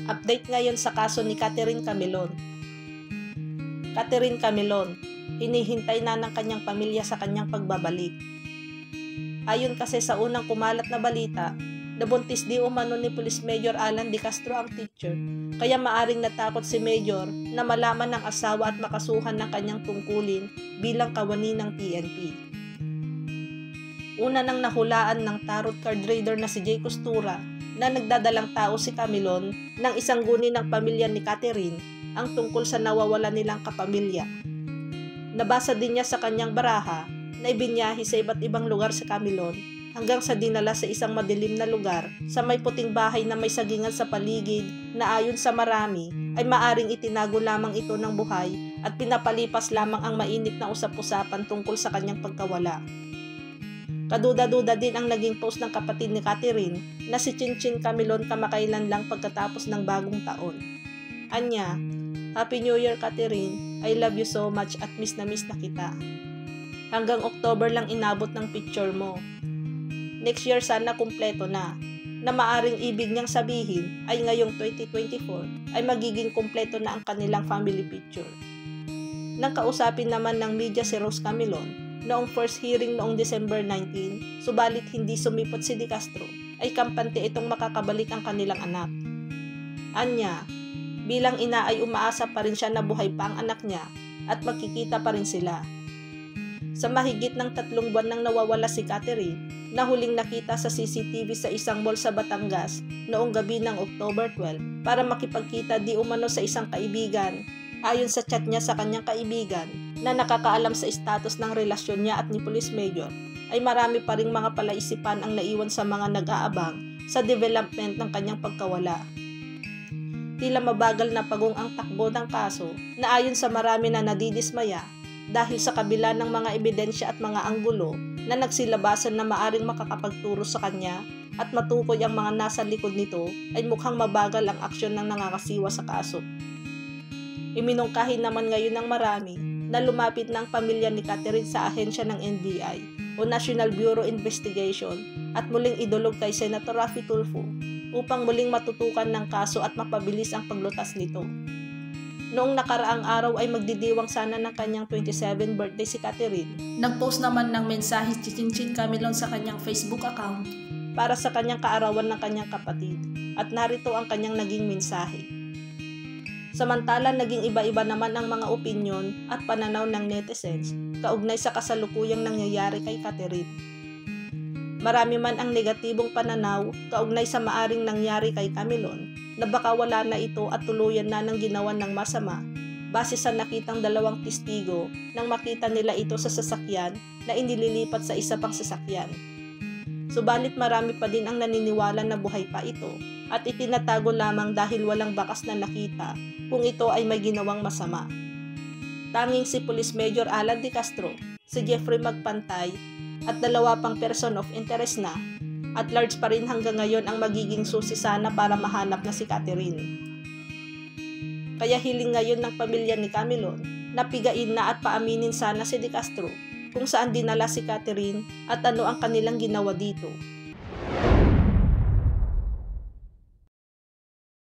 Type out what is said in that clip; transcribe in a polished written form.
Update ngayon sa kaso ni Catherine Camelon. Catherine Camelon, hinihintay na ng kanyang pamilya sa kanyang pagbabalik. Ayon kasi sa unang kumalat na balita, nabuntis di umano ni Police Major Alan De Castro ang teacher, kaya maaring natakot si Major na malaman ng asawa at makasuhan ng kanyang tungkulin bilang kawani ng PNP. Una nang nahulaan ng tarot card reader na si Jay Costura na nagdadalang tao si Camelon ng isang guni ng pamilya ni Catherine ang tungkol sa nawawala nilang kapamilya. Nabasa din niya sa kanyang baraha na ibinyahe sa iba't ibang lugar si Camelon hanggang sa dinala sa isang madilim na lugar sa may puting bahay na may sagingan sa paligid na ayon sa marami ay maaring itinago lamang ito ng buhay at pinapalipas lamang ang mainit na usap-usapan tungkol sa kanyang pagkawala. Kaduda-duda din ang naging post ng kapatid ni Catherine na si Chinchin Camelon kamakailan lang pagkatapos ng bagong taon. Anya, Happy New Year Catherine, I love you so much at miss na kita. Hanggang October lang inabot ng picture mo. Next year sana kumpleto na maaring ibig niyang sabihin ay ngayong 2024 ay magiging kumpleto na ang kanilang family picture. Nang kausapin naman ng media si Rose Camelon, noong first hearing noong December 19, subalit hindi sumipot si De Castro, ay kampante itong makakabalik ang kanilang anak. Anya, bilang ina ay umaasa pa rin siya na buhay pa ang anak niya at magkikita pa rin sila. Sa mahigit ng 3 buwan nang nawawala si Catherine, na huling nakita sa CCTV sa isang mall sa Batangas noong gabi ng October 12 para makipagkita di umano sa isang kaibigan. Ayon sa chat niya sa kanyang kaibigan na nakakaalam sa status ng relasyon niya at ni Police Major, ay marami pa ring mga palaisipan ang naiwan sa mga nag-aabang sa development ng kanyang pagkawala. Tila mabagal na pagong ang takbo ng kaso na ayon sa marami na nadidismaya dahil sa kabila ng mga ebidensya at mga anggulo na nagsilabasan na maaring makakapagturo sa kanya at matukoy ang mga nasa likod nito, ay mukhang mabagal ang aksyon ng nangangasiwa sa kaso. Iminungkahi naman ngayon ng marami na lumapit ng pamilya ni Catherine sa ahensya ng NBI o National Bureau Investigation at muling idulog kay Senator Raffy Tulfo upang muling matutukan ng kaso at mapabilis ang paglutas nito. Noong nakaraang araw ay magdidiwang sana ng kanyang 27th birthday si Catherine. Nag-post naman ng mensahe si Chinchin Camelon sa kanyang Facebook account para sa kanyang kaarawan ng kanyang kapatid at narito ang kanyang naging mensahe. Samantala, naging iba-iba naman ang mga opinyon at pananaw ng netizens kaugnay sa kasalukuyang nangyayari kay Catherine. Marami man ang negatibong pananaw kaugnay sa maaring nangyari kay Camelon na baka wala na ito at tuluyan na ng ginawa ng masama base sa nakitang 2 testigo nang makita nila ito sa sasakyan na inililipat sa isa pang sasakyan. Subalit marami pa din ang naniniwala na buhay pa ito at itinatago lamang dahil walang bakas na nakita kung ito ay may ginawang masama. Tanging si Police Major Alan De Castro, si Jeffrey Magpantay at 2 pang person of interest na at large pa rin hanggang ngayon ang magiging susi sana para mahanap na si Catherine. Kaya hiling ngayon ng pamilya ni Camelon na pigain na at paaminin sana si De Castro kung saan dinala si Catherine at ano ang kanilang ginawa dito.